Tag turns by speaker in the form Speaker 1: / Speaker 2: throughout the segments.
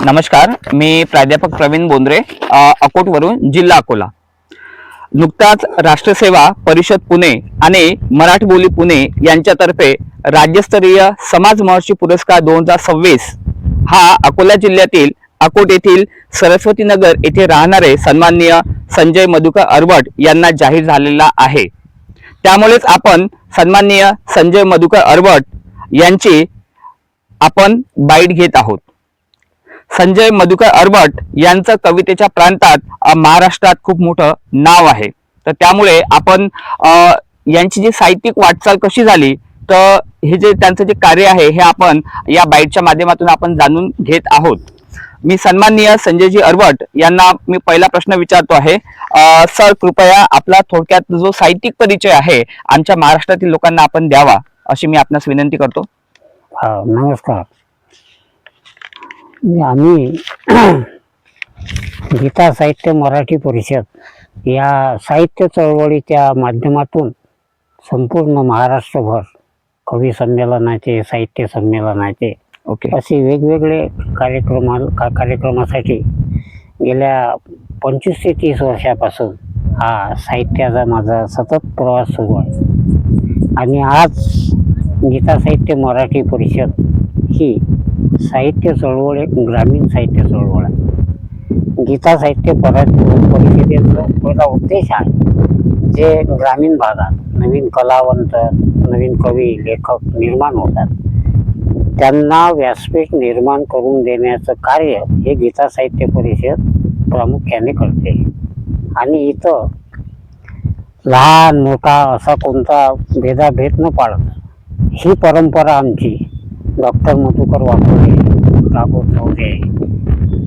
Speaker 1: नमस्कार, मी प्राध्यापक प्रवीण बोंद्रे, अकोटवरून, जिल्हा अकोला. नुकताच राष्ट्रसेवा परिषद पुणे आणि मराठी बोली पुणे यांच्यातर्फे राज्यस्तरीय समाज महर्षी पुरस्कार 2026 हा अकोला जिल्ह्यातील अकोट येथील सरस्वती नगर येथे राहणारे सन्माननीय संजय मधुकर अरबट यांना जाहीर झालेला आहे. त्यामुळेच आपण सन्माननीय संजय मधुकर अरबट यांची आपण बाईट घेत आहोत. संजय मधुकर अरबट यांचं कवितेच्या प्रांतात महाराष्ट्रात खूप मोठं नाव आहे. तर त्यामुळे आपण यांची जी साहित्यिक वाटचाल कशी झाली, तर हे जे त्यांचं जे कार्य आहे हे आपण या बाईटच्या माध्यमातून आपण जाणून घेत आहोत. मी सन्माननीय संजयजी अरबट यांना मी पहिला प्रश्न विचारतो आहे. सर, कृपया आपला थोडक्यात जो साहित्यिक परिचय आहे आमच्या महाराष्ट्रातील लोकांना आपण द्यावा, अशी मी आपणास विनंती करतो.
Speaker 2: नमस्कार. आम्ही गीता साहित्य मराठी परिषद या साहित्य चळवळीच्या माध्यमातून संपूर्ण महाराष्ट्रभर कवी संमेलनाचे, साहित्य संमेलनाचे असे वेगवेगळे कार्यक्रमासाठी गेल्या 25 ते 30 वर्षापासून हा साहित्याचा माझा सतत प्रवास सुरू आहे. आणि आज गीता साहित्य मराठी परिषद ही साहित्य चळवळ एक ग्रामीण साहित्य चळवळ आहे. गीता साहित्य परिषदेचा पहिला उद्देश आहे जे ग्रामीण भागात नवीन कलावंत, नवीन कवी, लेखक निर्माण होतात, त्यांना व्यासपीठ निर्माण करून देण्याचं कार्य हे गीता साहित्य परिषद प्रामुख्याने करते. आणि इथं लहान मोठा असा कोणता भेदाभेद न पाळता ही परंपरा आमची डॉक्टर मधुकर वाकोडे, राघव चौरे,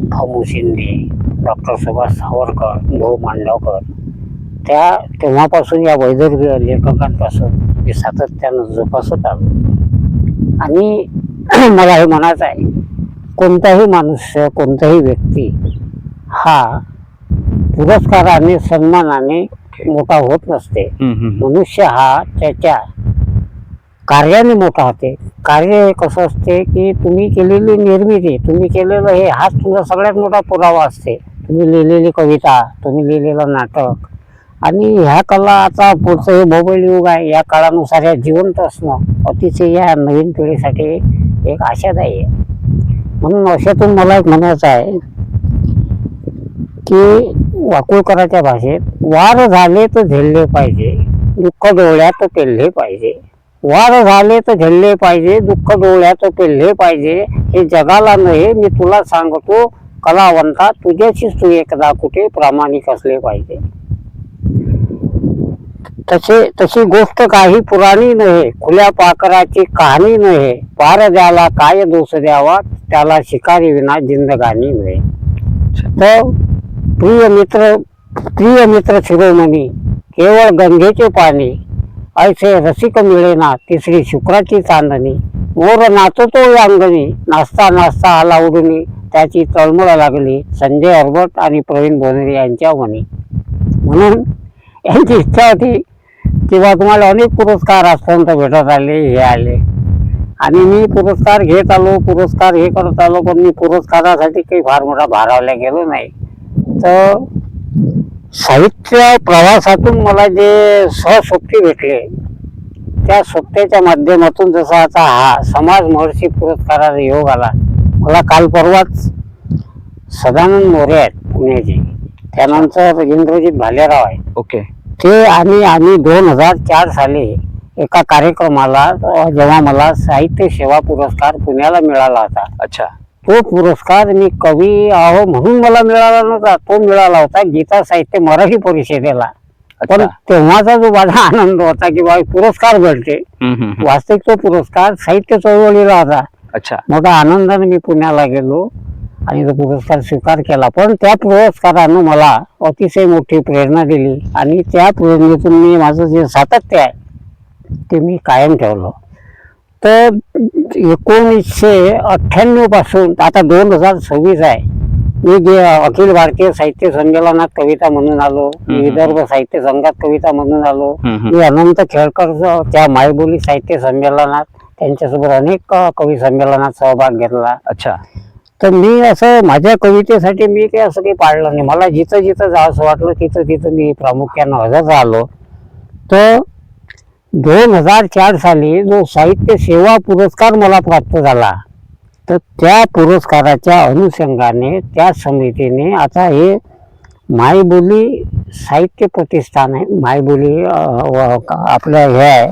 Speaker 2: भाऊ शिंदे, डॉक्टर सुभाष सावरकर, भाऊ मांडवकर, तेव्हापासून या वैदर्भीय लेखकांपासून मी सातत्यानं जोपासत आलो. आणि मला हे म्हणायचं आहे, कोणताही मनुष्य, कोणताही व्यक्ती हा पुरस्काराने, सन्मानाने मोठा होत नसते. मनुष्य हा त्याच्या कार्याने मोठा होते. कार्य कसं असते की तुम्ही केलेली निर्मिती, तुम्ही केलेलं हे हाच तुमचा सगळ्यात मोठा पुरावा असते. तुम्ही लिहिलेली कविता, तुम्ही लिहिलेलं नाटक. आणि ह्या कला आता पुढचं हे मोबाईल युग आहे, या काळानुसार या जिवंत असणं अतिशय या नवीन पिढीसाठी एक आशादायी आहे. म्हणून अशातून मला एक म्हणायचं आहे की वाकुळकराच्या भाषेत, वार झाले तर झेलले पाहिजे, दुःख डोळ्यात पेलले पाहिजे. वार झाले तर झेलले पाहिजे, दुःख डोळ्यात पेलले पाहिजे. हे जगाला नव्हे, मी तुला सांगतो कलावंता, तुझ्याशीच तू एकदा कुठे प्रामाणिक असले पाहिजे. तशी गोष्ट काही पुराणी नव्हे, खुल्या पाखराची कहाणी नव्हे. पार द्याला काय दोष द्यावा, त्याला शिकारी विना जिंदगानी नव्हे. तर प्रिय मित्र शिरोमणी, केवळ गंगेचे पाणी, ऐसे रसिक मिळेना तिसरी शुक्राची चांदणी. मोर नाचतो अंगणी, नाचता नाचता आला उडूनी, त्याची तळमळ लागली संजय अरबट आणि प्रवीण बोंद्रे यांच्या मनी. म्हणून यांची इच्छा होती किंवा तुम्हाला अनेक पुरस्कार आजपर्यंत भेटत आले, हे आले, आणि मी पुरस्कार घेत आलो, पुरस्कार हे करत आलो, पण मी पुरस्कारासाठी काही फार मोठा भारावल्या गेलो नाही. तर साहित्य प्रवासातून मला जे सहसोबती भेटले, त्या सोबत्याच्या माध्यमातून जसा आता हा समाज महर्षी पुरस्काराचा योग आला. मला काल परवाच सदानंद मोरे आहेत पुण्याचे, त्यानंतर इंद्रजित भालेराव आहे, ते आम्ही 2004 साली एका कार्यक्रमाला, जेव्हा मला साहित्य सेवा पुरस्कार पुण्याला मिळाला होता, तो पुरस्कार मी कवी आहो म्हणून मला मिळाला नव्हता, तो मिळाला होता गीता साहित्य मराठी परिषदेला. पण तेव्हाचा जो माझा आनंद होता की बाबा पुरस्कार भेटते, वास्तविक तो पुरस्कार साहित्य चळवळीला होता. मोठ्या आनंदाने मी पुण्याला गेलो आणि तो पुरस्कार स्वीकार केला. पण त्या पुरस्कारानं मला अतिशय मोठी प्रेरणा दिली आणि त्या प्रेरणेतून मी माझं जे सातत्य आहे ते मी कायम ठेवलं. तर 1998 पासून आता 2026 आहे, मी अखिल भारतीय साहित्य संमेलनात कविता म्हणून आलो, विदर्भ साहित्य संघात कविता म्हणून आलो, मी अनंत खेळकर त्या मायबोली साहित्य संमेलनात त्यांच्यासोबत अनेक कवी संमेलनात सहभाग घेतला. तर मी असं माझ्या कवितेसाठी मी काही असं काही पाळलं नाही. मला जिथं जिथं जावंसं वाटलं तिथं तिथं मी प्रामुख्यानं हजर राहिलो. तर 2004 साली जो साहित्य सेवा पुरस्कार मला प्राप्त झाला, तर त्या पुरस्काराच्या अनुषंगाने त्या समितीने आता हे मायबोली साहित्य प्रतिष्ठान आहे, मायबोली आपलं हे आहे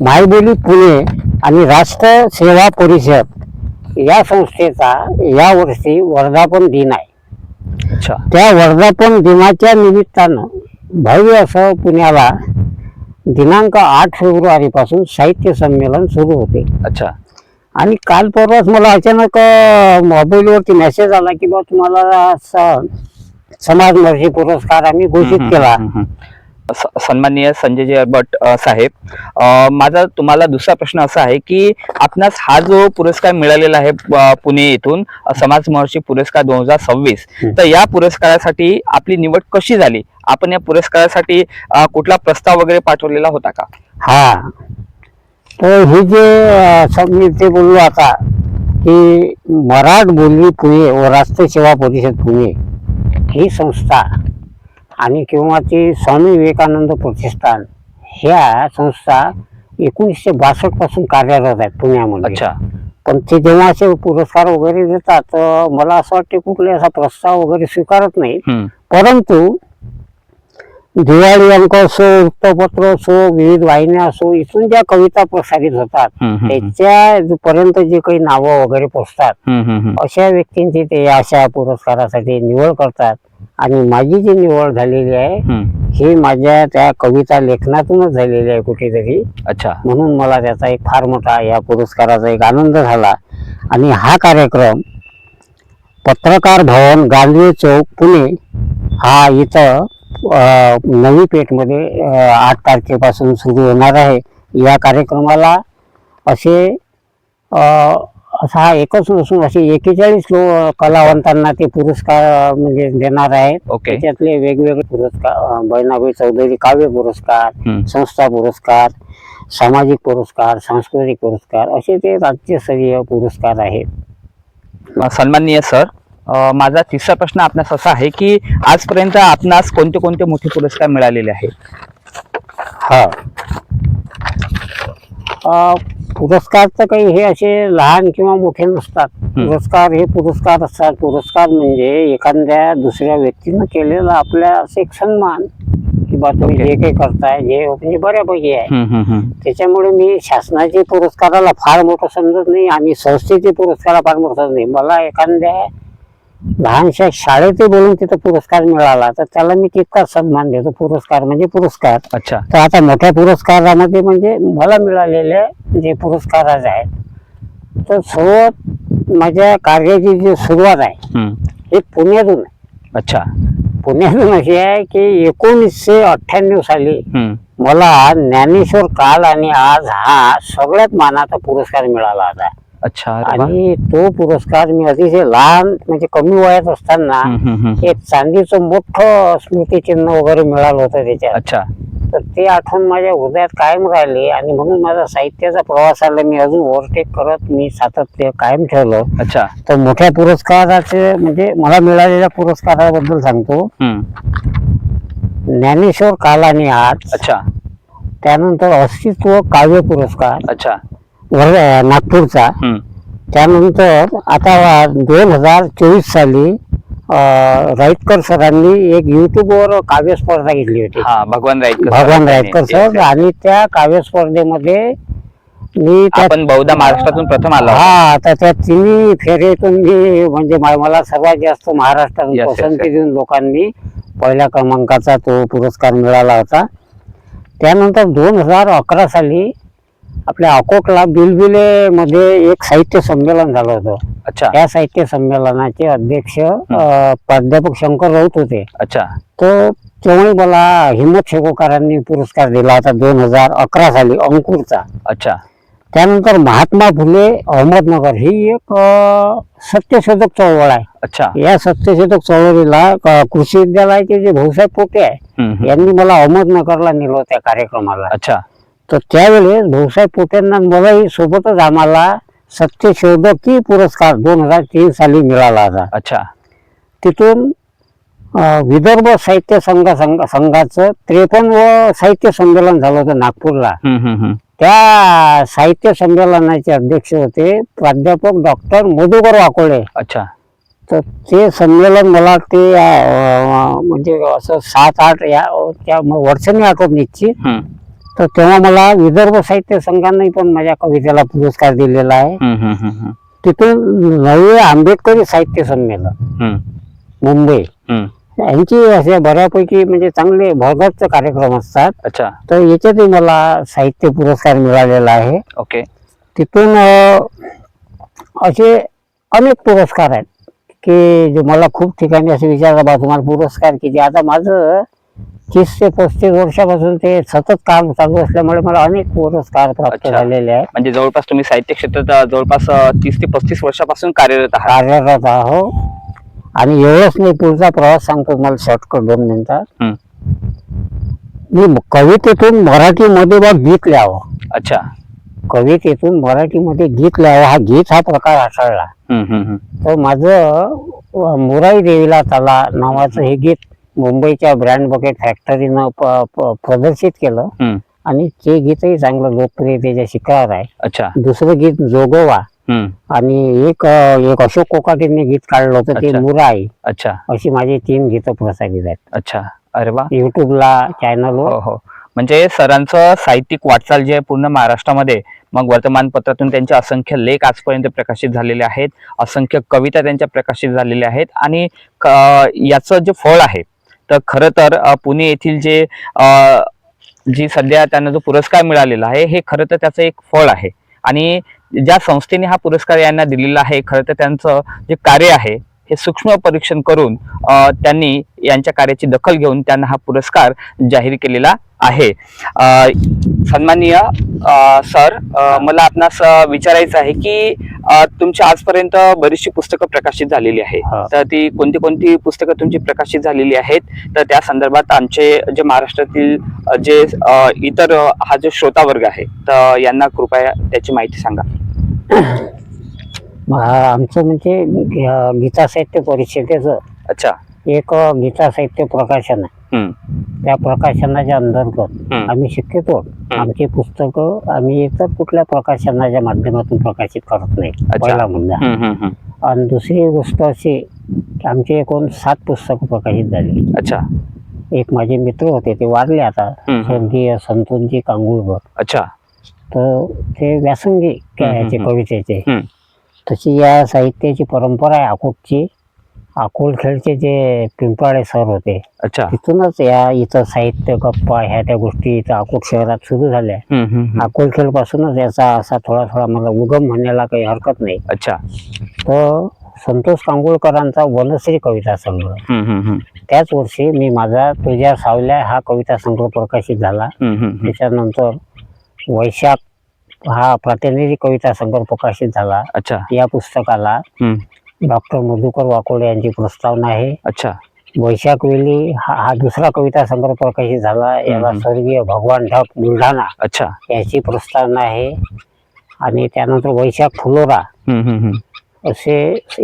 Speaker 2: मायबोली पुणे आणि राष्ट्र सेवा परिषद या संस्थेचा यावर्षी वर्धापन दिन आहे.
Speaker 1: अच्छा.
Speaker 2: त्या वर्धापन दिनाच्या निमित्तानं भव्य असं पुण्याला दिनांक 8 फेब्रुवारी पासून साहित्य संमेलन सुरू होते.
Speaker 1: अच्छा.
Speaker 2: आणि काल परवाच मला अचानक मोबाईलवरती मेसेज आला की बा तुम्हाला समाजमर्जी पुरस्कार आम्ही घोषित केला.
Speaker 1: सन्माननीय संजय भट साहेब, माझा तुम्हाला दुसरा प्रश्न असा आहे की आपणास हा जो पुरस्कार मिळालेला आहे पुणे येथून समाज महर्षी पुरस्कार 2026, तर या पुरस्कारासाठी आपली निवड कशी झाली? आपण या पुरस्कारासाठी कुठला प्रस्ताव वगैरे पाठवलेला होता का?
Speaker 2: हा, तर हे जे मी ते बोललो आता की मराठ बोली पुणे व राष्ट्र सेवा परिषद पुणे ही संस्था आणि किंवा ती स्वामी विवेकानंद प्रतिष्ठान ह्या संस्था 1962 पासून कार्यरत आहेत पुण्यामध्ये.
Speaker 1: अच्छा.
Speaker 2: पण ते जेव्हा असे पुरस्कार वगैरे देतात तर मला असं वाटते कुठले असा प्रस्ताव वगैरे स्वीकारत नाही. परंतु दिवाळी अंक असो, वृत्तपत्र असो, विविध वाहिन्या असो, इथून ज्या कविता प्रसारित होतात त्याच्या पर्यंत जे काही नावं वगैरे पोचतात अशा व्यक्तींची ते अशा पुरस्कारासाठी निवड करतात. आणि माझी जी निवड झालेली आहे ही माझ्या त्या कविता लेखनातूनच झालेली आहे कुठेतरी.
Speaker 1: अच्छा.
Speaker 2: म्हणून मला त्याचा एक फार मोठा या पुरस्काराचा एक आनंद झाला. आणि हा कार्यक्रम पत्रकार भवन, गांधी चौक, पुणे हा इथं नवी पेठमध्ये 8 तारखेपासून सुरू होणार आहे. या कार्यक्रमाला असा हा एकच नसून असे 41 कलावंतांना ते पुरस्कार म्हणजे देणार आहेत. त्याच्यातले वेगवेगळे पुरस्कार, बहिणाबाई चौधरी काव्य पुरस्कार, संस्था पुरस्कार, सामाजिक पुरस्कार, सांस्कृतिक पुरस्कार असे ते राज्यस्तरीय पुरस्कार आहेत.
Speaker 1: सन्माननीय सर, माझा तिसरा प्रश्न आपणास असा आहे की आजपर्यंत आपणास कोणते कोणते मोठे पुरस्कार मिळालेले आहेत?
Speaker 2: हा, पुरस्कार तर काही हे असे लहान किंवा मोठे नसतात. पुरस्कार हे पुरस्कार असतात. पुरस्कार म्हणजे एखाद्या दुसऱ्या व्यक्तीनं केलेला आपल्या असं एक सन्मान की बा तुम्ही जे काही करताय जे म्हणजे बऱ्यापैकी आहे. त्याच्यामुळे मी शासनाच्या पुरस्काराला फार मोठं समजत नाही आणि संस्थेचे पुरस्काराला फार मोठं समजत नाही. मला एखाद्या लहानशा शाळेतही बोलून तिथं पुरस्कार मिळाला तर त्याला मी तितकाच सन्मान देतो. पुरस्कार म्हणजे पुरस्कार.
Speaker 1: अच्छा.
Speaker 2: तर आता मोठ्या पुरस्कारामध्ये म्हणजे मला मिळालेले जे पुरस्कार आहेत तर सर्वात माझ्या कार्याची जी सुरुवात आहे हे पुण्यातून आहे.
Speaker 1: अच्छा.
Speaker 2: पुण्यातून अशी आहे की 1998 साली मला ज्ञानेश्वर काल आणि आज हा सगळ्यात मानाचा पुरस्कार मिळाला होता.
Speaker 1: अच्छा.
Speaker 2: आणि तो पुरस्कार मी अतिशय लहान म्हणजे कमी वयात असताना एक चांदीचं मोठं स्मृतिचिन्ह वगैरे मिळालं होतं त्याच्यात.
Speaker 1: अच्छा.
Speaker 2: तर ते आठवण माझ्या हृदयात कायम राहिली आणि म्हणून माझा साहित्याचा प्रवासाला मी अजून ओव्हरटेक करत मी सातत्य कायम ठेवलं.
Speaker 1: अच्छा.
Speaker 2: तर मोठ्या पुरस्काराचे म्हणजे मला मिळालेल्या पुरस्काराबद्दल सांगतो. ज्ञानेश्वर काल आणि आज.
Speaker 1: अच्छा.
Speaker 2: त्यानंतर अस्तित्व काव्य पुरस्कार.
Speaker 1: अच्छा.
Speaker 2: नागपूरचा. त्यानंतर आता 2024 साली राईतकर सरांनी एक युट्यूबवर काव्य स्पर्धा घेतली होती.
Speaker 1: भगवान
Speaker 2: राईतकर सर. आणि त्या काव्य स्पर्धेमध्ये मी
Speaker 1: आपण बहुधा महाराष्ट्रातून प्रथम आलो.
Speaker 2: हा, तर त्या तिन्ही फेरीतून मी म्हणजे मला सर्वात जास्त महाराष्ट्रातून पसंती देऊन लोकांनी पहिल्या क्रमांकाचा तो पुरस्कार मिळाला होता. त्यानंतर 2011 साली आपल्या अकोटला बिलबिले मध्ये एक साहित्य संमेलन झालं होतं.
Speaker 1: अच्छा.
Speaker 2: त्या साहित्य संमेलनाचे अध्यक्ष प्राध्यापक शंकर राऊत होते.
Speaker 1: अच्छा.
Speaker 2: तो तेव्हा मला हिम्मत शेकोकारांनी पुरस्कार दिला होता 2011 साली अंकुरचा.
Speaker 1: अच्छा.
Speaker 2: त्यानंतर महात्मा फुले अहमदनगर ही एक सत्यशोधक चळवळ आहे.
Speaker 1: अच्छा.
Speaker 2: या सत्यशोधक चळवळीला कृषी विद्यालयाचे जे भाऊसाहेब पोटे आहे यांनी मला अहमदनगरला नेलं त्या कार्यक्रमाला.
Speaker 1: अच्छा.
Speaker 2: तर त्यावेळेस भाऊसाहेब पोटेंना मलाही सोबतच आम्हाला सत्यशोधकी पुरस्कार 2003 साली मिळाला होता.
Speaker 1: अच्छा.
Speaker 2: तिथून विदर्भ साहित्य संघाचं 53व साहित्य संमेलन झालं होतं नागपूरला. त्या साहित्य संमेलनाचे अध्यक्ष होते प्राध्यापक डॉक्टर मधुकर वाकोळे.
Speaker 1: अच्छा.
Speaker 2: तर ते संमेलन मला ते म्हणजे असं 7-8 या त्या वर्षांनी आठवत निश्चित. तर तेव्हा मला विदर्भ साहित्य संघाने पण माझ्या कवितेला पुरस्कार दिलेला आहे. तिथून नवे आंबेडकरी साहित्य संमेलन मुंबई यांची असे बऱ्यापैकी म्हणजे चांगले भरगच्च कार्यक्रम असतात.
Speaker 1: अच्छा.
Speaker 2: तर याच्यातही मला साहित्य पुरस्कार मिळालेला आहे.
Speaker 1: ओके.
Speaker 2: तिथून असे अनेक पुरस्कार आहेत की जे मला खूप ठिकाणी असे विचारलं बा तुम्हाला पुरस्कार किती. आता माझं 30 ते 35 वर्षापासून ते सतत काम चालू असल्यामुळे मला अनेक पुरस्कार प्राप्त झालेले आहेत.
Speaker 1: म्हणजे जवळपास तुम्ही साहित्य क्षेत्रात जवळपास 30 ते 35 वर्षापासून कार्यरत
Speaker 2: आहो. आणि एवढंच नाही, पुढचा प्रवास सांगतो तुम्हाला शॉर्टकट 2 मिनिटात. मी कवितेतून मराठीमध्ये गीत लिहावं.
Speaker 1: अच्छा.
Speaker 2: कवितेतून मराठीमध्ये गीत लिहावं हा गीत हा प्रकार हाताळला. तर माझं मुराई देवीला ताला नावाचं हे गीत मुंबईच्या ब्रँड बकेट फॅक्टरीनं प्रदर्शित केलं आणि ते गीतही चांगलं लोकप्रियतेच्या शिखरावर आहे.
Speaker 1: अच्छा.
Speaker 2: दुसरं गीत जोगोवा आणि एक अशोक कोकाटेंनी गीत काढलं होतं ते मुराई.
Speaker 1: अच्छा.
Speaker 2: अशी माझी 3 गीतं प्रसारित आहेत.
Speaker 1: अच्छा. अरे वा.
Speaker 2: युट्यूबला चॅनलवर.
Speaker 1: हो. म्हणजे सरांचं साहित्यिक वाटचाल जे पूर्ण महाराष्ट्रामध्ये, मग वर्तमानपत्रातून त्यांचे असंख्य लेख आजपर्यंत प्रकाशित झालेले आहेत, असंख्य कविता त्यांच्या प्रकाशित झालेल्या आहेत. आणि याचं जे फळ आहे तर खरं तर पुणे येथील जी सध्या त्यांना जो पुरस्कार मिळालेला आहे हे खरं तर त्याचं एक फळ आहे. आणि ज्या संस्थेने हा पुरस्कार यांना दिलेला आहे खरं तर त्यांचं जे कार्य आहे हे सूक्ष्म परीक्षण करून त्यांनी यांच्या कार्याची दखल घेऊन त्यांना हा पुरस्कार जाहीर केलेला आहे. सन्माननीय सर, मला आपणास विचारायचं आहे की तुमची आजपर्यंत बरीचशी पुस्तकं प्रकाशित झालेली आहेत. तर ती कोणती पुस्तकं तुमची प्रकाशित झालेली आहेत तर त्या संदर्भात आमचे जे महाराष्ट्रातील जे इतर हा जो श्रोता वर्ग आहे तर यांना कृपया त्याची माहिती सांगा.
Speaker 2: आमचं म्हणजे गीता साहित्य परिषदेचं.
Speaker 1: अच्छा.
Speaker 2: एक गीता साहित्य प्रकाशन आहे. त्या प्रकाशनाच्या अंतर्गत आम्ही शक्यतो आमची पुस्तकं आम्ही इतर कुठल्या प्रकाशनाच्या माध्यमातून प्रकाशित करत नाही. पहिला मुद्दा. आणि दुसरी गोष्ट अशी की आमची एकूण 7 पुस्तकं प्रकाशित झाली.
Speaker 1: अच्छा.
Speaker 2: एक माझे मित्र होते ते वारले आता, स्वर्गीय संतोषजी कांगुळकर.
Speaker 1: अच्छा.
Speaker 2: तर ते व्यासंगी कवितेचे. तशी या साहित्याची परंपरा आहे अकोटची. अकोलखेडचे जे पिंपाळे सर होते.
Speaker 1: अच्छा.
Speaker 2: तिथूनच या इथं साहित्य गप्पा ह्या त्या गोष्टी इथं अकोट शहरात सुरू झाल्या. अकोलखेड पासूनच याचा असा थोडा मला उगम म्हणायला काही हरकत नाही.
Speaker 1: अच्छा.
Speaker 2: तर संतोष कांगुळकरांचा वनश्री कविता संग्रह, त्याच वर्षी मी माझा तुझ्या सावल्या हा कविता संग्रह प्रकाशित झाला. त्याच्यानंतर वैशाख हा प्रातिनिधिक कविता संग्रह प्रकाशित झाला.
Speaker 1: अच्छा.
Speaker 2: या पुस्तकाला डॉक्टर मधुकर वाकोळे यांची प्रस्तावना आहे.
Speaker 1: अच्छा.
Speaker 2: वैशाख वेली हा दुसरा कविता संग्रह प्रकाशित झाला. याला स्वर्गीय भगवान ढग बुलढाणा
Speaker 1: अच्छा
Speaker 2: याची प्रस्तावना आहे. आणि त्यानंतर वैशाख फुलोरा असे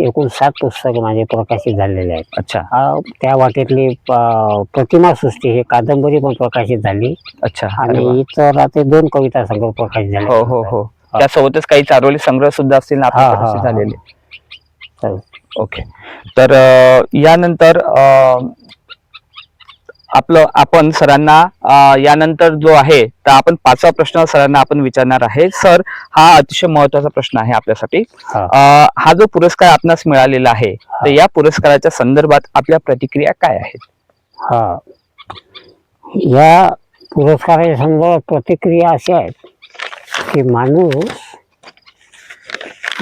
Speaker 2: एकूण 7 पुस्तकं माझे प्रकाशित झालेले आहेत.
Speaker 1: अच्छा.
Speaker 2: त्या वाटेतली प्रतिमा सृष्टी ही कादंबरी पण प्रकाशित झाली.
Speaker 1: अच्छा.
Speaker 2: आणि इतर आता 2 कविता संग्रह प्रकाशित झाले.
Speaker 1: हो. त्यासोबतच काही चारोली संग्रह सुद्धा असतील ना प्रकाशित झालेले. ओके. तर यानंतर आपण सरांना यानंतर जो आहे तर आपण 5वा प्रश्न सरांना आपण विचारणार आहे. सर, हा अतिशय महत्वाचा प्रश्न आहे आपल्यासाठी. हा जो पुरस्कार आपणास मिळालेला आहे तर या पुरस्काराच्या संदर्भात आपल्या प्रतिक्रिया काय आहेत?
Speaker 2: या पुरस्काराच्या संदर्भात प्रतिक्रिया अशा आहेत की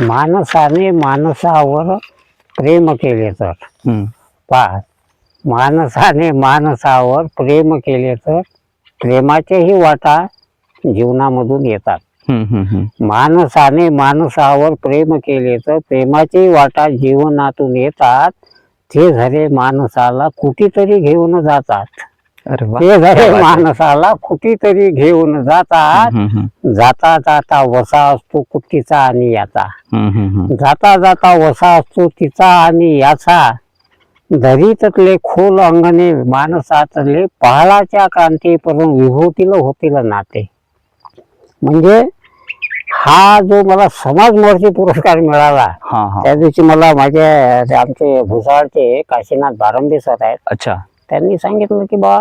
Speaker 2: माणसाने माणसावर प्रेम केले तर माणसाने माणसावर प्रेम केले तर प्रेमाच्याही वाटा जीवनामधून येतात. माणसाने माणसावर प्रेम केले तर प्रेमाच्याही वाटा जीवनातून येतात. ते झरे माणसाला कुठेतरी घेऊन जातात.
Speaker 1: अरे वा.
Speaker 2: ते
Speaker 1: क्या
Speaker 2: जरे
Speaker 1: बात आहे.
Speaker 2: माणसाला कुठेतरी घेऊन जातात. जाता जाता वसा असतो कुट्टीचा आणि याचा, जाता जाता वसा असतो तिचा आणि याचा, दरीतले खोल अंगणे माणसातले पहाडाच्या क्रांतीपर्यंत विभूतीला होतील नाते. म्हणजे हा जो मला समाज मोर्चे पुरस्कार मिळाला, त्या दिवशी मला माझे ते आमचे भुसावळचे काशीनाथ बारंबे सर आहेत,
Speaker 1: अच्छा.
Speaker 2: त्यांनी सांगितलं की बा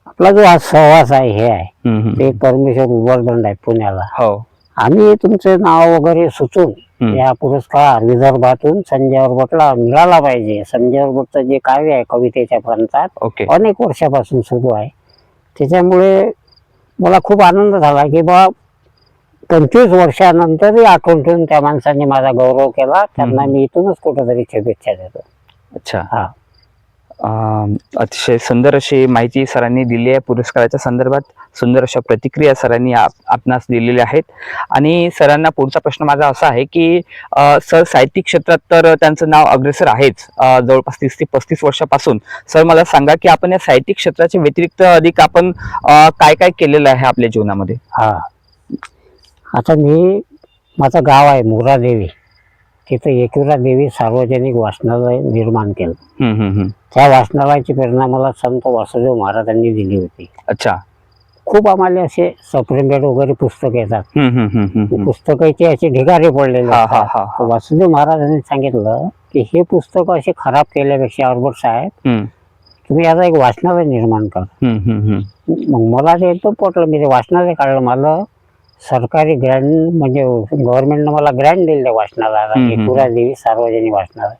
Speaker 2: आपला जो आज सहवास आहे हे आहे ते परमेश्वर उबरदंड आहे पुण्याला,
Speaker 1: हो.
Speaker 2: आम्ही तुमचे नाव वगैरे सुचून या पुरस्कार विदर्भातून संजय वरबटला मिळाला पाहिजे. संजय वरबटचं जे काव्य आहे कवितेच्या प्रांतात
Speaker 1: ओके.
Speaker 2: अनेक वर्षापासून सुरू आहे. त्याच्यामुळे मला खूप आनंद झाला की बा 25 वर्षानंतरही आठवण ठेवून त्या माणसांनी माझा गौरव केला. त्यांना मी इथूनच कुठेतरी शुभेच्छा देतो.
Speaker 1: अच्छा.
Speaker 2: हा.
Speaker 1: अतिशय सुंदर अशी माहिती सरांनी दिली आहे. पुरस्काराच्या संदर्भात सुंदर अशा प्रतिक्रिया सरांनी आपणास दिलेल्या आहेत. आणि सरांना पुढचा प्रश्न माझा असा आहे की सर साहित्यिक क्षेत्रात तर त्यांचं नाव अग्रेसर आहेच, जवळपास 30 ते 35 वर्षापासून. सर मला सांगा की आपण या साहित्यिक क्षेत्राच्या व्यतिरिक्त अधिक आपण काय काय केलेलं आहे आपल्या जीवनामध्ये?
Speaker 2: हा, आता माझं गाव आहे मुरादेवी, तिथं एकविरा देवी सार्वजनिक वाचनालय निर्माण केलं. त्या वाचनालयाची प्रेरणा मला संत वासुदेव महाराजांनी दिली होती.
Speaker 1: अच्छा.
Speaker 2: खूप आम्हाला असे सप्रेमेट वगैरे पुस्तक येतात, पुस्तकाचे असे ढिगारे पडलेले असतात. वासुदेव महाराजांनी सांगितलं की हे पुस्तक असे खराब केल्यापेक्षा अरबट साहेब तुम्ही आता एक वाचनालय निर्माण करा. मग मला ते एकदम पटलं. मी ते वाचनालय काढलं. मला सरकारी ग्रँड म्हणजे गव्हर्नमेंटनं मला ग्रँड दिले वाचनालयाला, एकविरा देवी सार्वजनिक वाचनालय.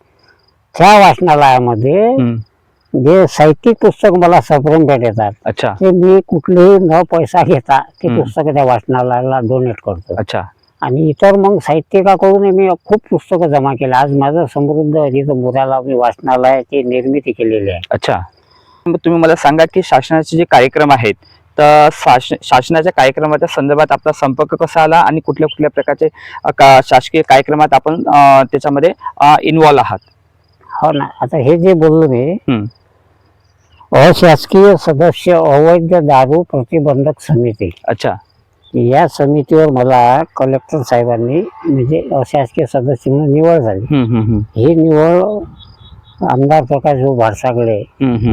Speaker 2: त्या वाचनालयामध्ये जे साहित्यिक पुस्तक मला सप्रेम भेटतात,
Speaker 1: अच्छा,
Speaker 2: ते मी कुठलेही न पैसा घेता ते पुस्तक त्या वाचनालयाला डोनेट करतो.
Speaker 1: अच्छा. आणि
Speaker 2: इतर मग साहित्यिकाकडून मी खूप पुस्तकं जमा केली. आज माझं समृद्ध जिथं मुराला मी वाचनालयाची निर्मिती केलेली आहे.
Speaker 1: अच्छा. तुम्ही मला सांगा की शासनाचे जे कार्यक्रम आहेत, तर शासनाच्या कार्यक्रमाच्या संदर्भात आपला संपर्क कसा आला आणि कुठल्या कुठल्या प्रकारचे शासकीय कार्यक्रमात आपण त्याच्यामध्ये इन्व्हॉल्व आहात?
Speaker 2: हो ना, आता हे जे बोललो मी, अशासकीय सदस्य अवैध दारू प्रतिबंधक समिती,
Speaker 1: अच्छा,
Speaker 2: या समितीवर मला कलेक्टर साहेबांनी म्हणजे अशासकीय सदस्य म्हणून निवड झाली. ही निवड आमदार प्रकाश भाडसागळे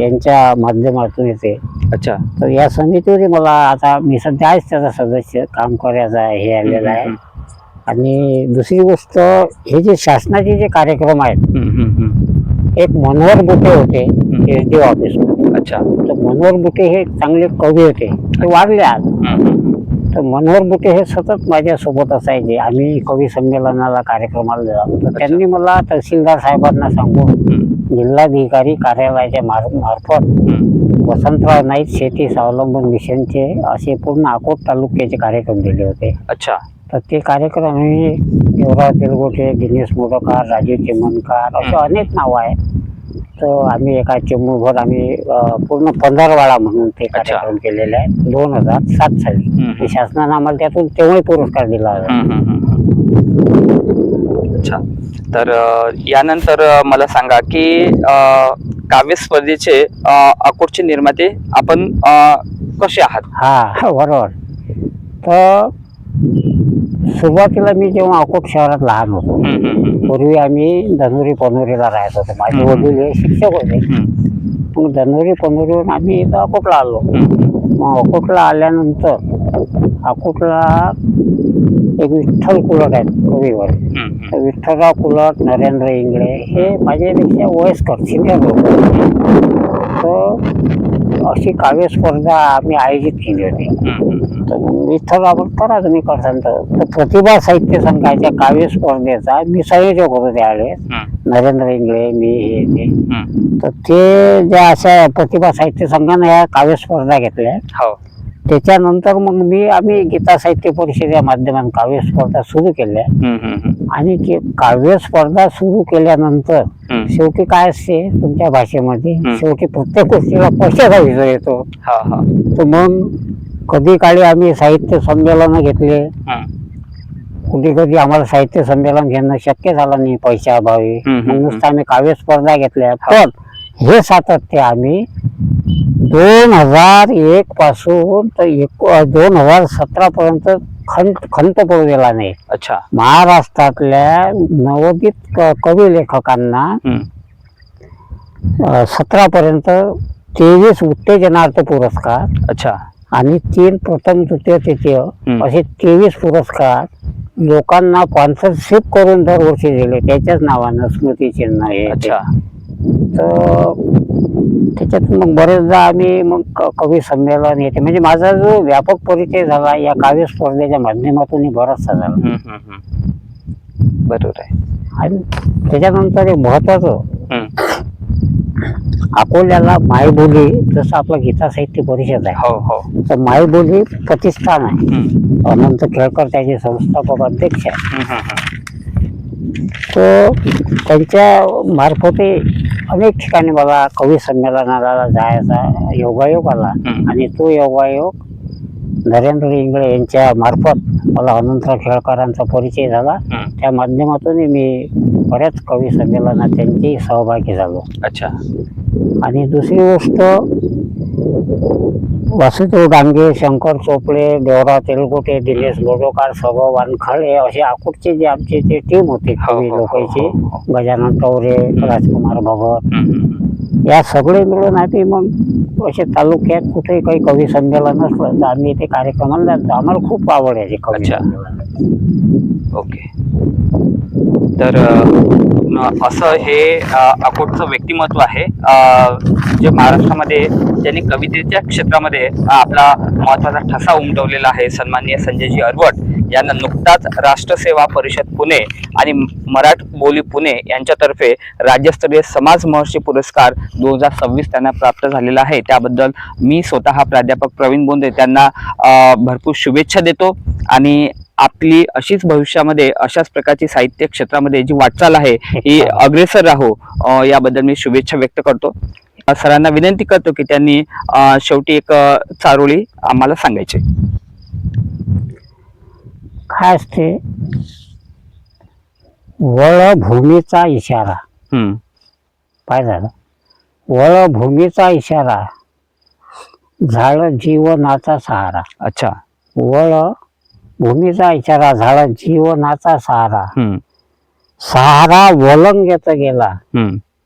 Speaker 2: यांच्या माध्यमातून येते.
Speaker 1: अच्छा.
Speaker 2: तर या समितीवर मला आता मी सध्या आहेच त्याचा सदस्य, काम करायचा हे आलेलं आहे. आणि दुसरी गोष्ट, हे जे शासनाचे जे कार्यक्रम आहेत, एक मनोहर बुटे होते SD ऑफिस.
Speaker 1: अच्छा.
Speaker 2: तर मनोहर बुटे हे चांगले कवी होते, ते वारले आज. तर मनोहर बुटे हे सतत माझ्यासोबत असायचे. आम्ही कवी संमेलनाला कार्यक्रमाला जातो. तर त्यांनी मला तहसीलदार साहेबांना सांगून जिल्हाधिकारी कार्यालयाच्या मार्फत वसंतराव नाईक शेती स्वावलंबन मिशनचे असे पूर्ण अकोट तालुक्याचे कार्यक्रम दिले होते.
Speaker 1: अच्छा.
Speaker 2: तर ते कार्यक्रम आम्ही देवराव तेलगोटे, दिनेश मोडकर, राजीव चिमणकर असे अनेक नावं आहेत. तर आम्ही एका चेंबूरभर आम्ही पूर्ण 15 म्हणून ते कार्यक्रम केलेले आहेत 2007 साली. शासनाने आम्हाला त्यातून तेव्हाही पुरस्कार दिला होता.
Speaker 1: अच्छा. तर यानंतर मला सांगा की काव्य स्पर्धेचे अकोटचे निर्माते आपण कसे आहात?
Speaker 2: हा, बरोबर. तर सुरुवातीला मी जेव्हा अकोट शहरात लहान होतो, पूर्वी आम्ही धनुरी पनोरीला राहत होतो. माझे वडील हे शिक्षक होते. मग धनुरी पनोरीवरून आम्ही इथं अकोटला आलो. मग अकोटला आल्यानंतर अकोटला एक विठ्ठल कुलट आहेत कवीवर. तर विठ्ठलराव कुलट, नरेंद्र इंगळे हे माझ्यापेक्षा वयस्कर सिनियर लोक. तर अशी काव्य स्पर्धा आम्ही आयोजित केली होती. तर विठ्ठलराव करा तुम्ही करसान. तर प्रतिभा साहित्य संघाच्या काव्य स्पर्धेचा मी संयोजक होतो त्यावेळेस. नरेंद्र इंगळे, मी, हे तर ते ज्या अशा प्रतिभा साहित्य संघाने या काव्य स्पर्धा घेतल्या. त्याच्यानंतर मग आम्ही गीता साहित्य परिषदेच्या माध्यमातून काव्य स्पर्धा सुरू केल्या. आणि काव्य स्पर्धा सुरू केल्यानंतर शेवटी काय असते तुमच्या भाषेमध्ये, शेवटी प्रत्येक गोष्टीला पैशाचा विषय येतो. तर मग कधी काळी आम्ही साहित्य संमेलन घेतले, कधी आम्हाला साहित्य संमेलन घेणं शक्य झालं नाही पैशाअभावी. मग नुसतं आम्ही काव्य स्पर्धा घेतल्या. पण हे सातत्य आम्ही 2001 पासून तर 2017 पर्यंत खंत पडू दिला नाही.
Speaker 1: अच्छा.
Speaker 2: महाराष्ट्रातल्या नवोदित कवी लेखकांना 17 पर्यंत 23 उत्तेजनार्थ पुरस्कार
Speaker 1: अच्छा.
Speaker 2: आणि 3 प्रथम तृतीय तृतीय असे 23 पुरस्कार लोकांना स्पॉन्सरशिप करून दरवर्षी दिले, त्याच्याच नावानं स्मृतिचिन्ह आहे.
Speaker 1: अच्छा.
Speaker 2: तर त्याच्यात मग बरेचदा आम्ही मग कवी संमेलन येते, म्हणजे माझा जो व्यापक परिचय झाला या काव्य स्पर्धेच्या माध्यमातून बराचसा झाला.
Speaker 1: बरोबर आहे.
Speaker 2: आणि त्याच्यानंतर एक महत्वाचं, अकोल्याला मायबोली, जसं आपलं गीता साहित्य परिषद आहे,
Speaker 1: हो हो,
Speaker 2: तर मायबोली प्रतिष्ठान आहे. अनंत केळकर त्याचे संस्थापक अध्यक्ष आहे. तर त्यांच्या मार्फते अनेक ठिकाणी मला कवी संमेलनाला जायचा योगायोग आला. आणि तो योगायोग नरेंद्र इंगळे यांच्या मार्फत मला अनंतराव केळकरांचा परिचय झाला. त्या माध्यमातून मी बऱ्याच कवी संमेलनात त्यांची सहभागी झालो.
Speaker 1: अच्छा.
Speaker 2: आणि दुसरी गोष्ट, वासुदेव डांगे, शंकर चोपडे, देवराव तेलगोटे, दिनेश बोडोकार, सगो वानखळे असे अकोटचे जे आमचे ते टीम होते कवी लोकांची, गजानन टवरे, राजकुमार भगत, या सगळे मिळून आम्ही मग असे तालुक्यात कुठेही काही कवी संमेलन असलं तर आम्ही ते कार्यक्रमाला जातो. आम्हाला खूप आवड आहे कवी संमेलन.
Speaker 1: ओके. तर असं हे अकोटचं व्यक्तिमत्व आहे, जे महाराष्ट्रामध्ये ज्यांनी कवितेच्या क्षेत्रामध्ये आपला महत्वाचा ठसा उमटवलेला आहे. सन्माननीय संजयजी अरवट यांना नुकताच राष्ट्रसेवा परिषद पुणे आणि मराठबोली पुणे यांच्यातर्फे राज्यस्तरीय समाज महर्षी पुरस्कार 2026 त्यांना प्राप्त झालेला आहे. त्याबद्दल मी स्वतः प्राध्यापक प्रवीण बोंद्रे त्यांना भरपूर शुभेच्छा देतो. आणि आपली अशीच भविष्यामध्ये अशाच प्रकारची साहित्य क्षेत्रामध्ये जी वाटचाल आहे ही अग्रेसर राहो, याबद्दल मी शुभेच्छा व्यक्त करतो. सरांना विनंती करतो की त्यांनी शेवटी एक चारोळी आम्हाला सांगायची.
Speaker 2: काय असते, वळभूमीचा इशारा. काय झालं, वळभूमीचा इशारा, झाड जीवनाचा सहारा.
Speaker 1: अच्छा.
Speaker 2: वळ भूमीचा इशारा, झाड जीवनाचा सहारा. सहारा वलंगेत गेला,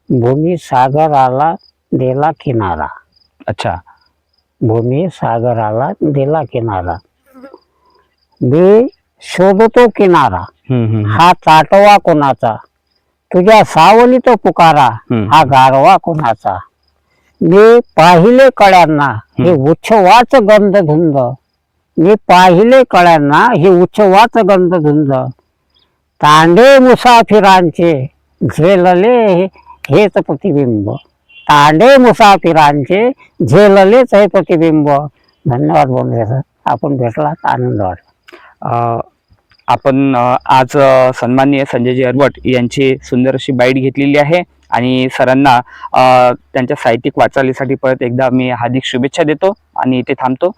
Speaker 2: भूमी सागराला दिला किनारा.
Speaker 1: अच्छा.
Speaker 2: भूमी सागराला दिला किनारा. मी शोधतो किनारा, हा चाटवा कोणाचा, तुझ्या सावलीत पुकारा, हा गारवा कोणाचा. मी पाहिले कळ्यांना हे उच्छवाच गंधधुंद, मी पाहिले कळ्यांना हे उच्छवाच गंधधुंद. तांडे मुसाफिरांचे झेलले हेच प्रतिबिंब, तांडे मुसाफिरांचे झेललेच हे प्रतिबिंब. धन्यवाद बोंद्रे सर, आपण भेटलात, आनंद वाटला.
Speaker 1: आपण आज सन्माननीय संजयजी अरवट यांची सुंदर अशी बाईट घेतलेली आहे. आणि सरांना त्यांच्या साहित्यिक वाटचालीसाठी परत एकदा मी हार्दिक शुभेच्छा देतो आणि इथे थांबतो.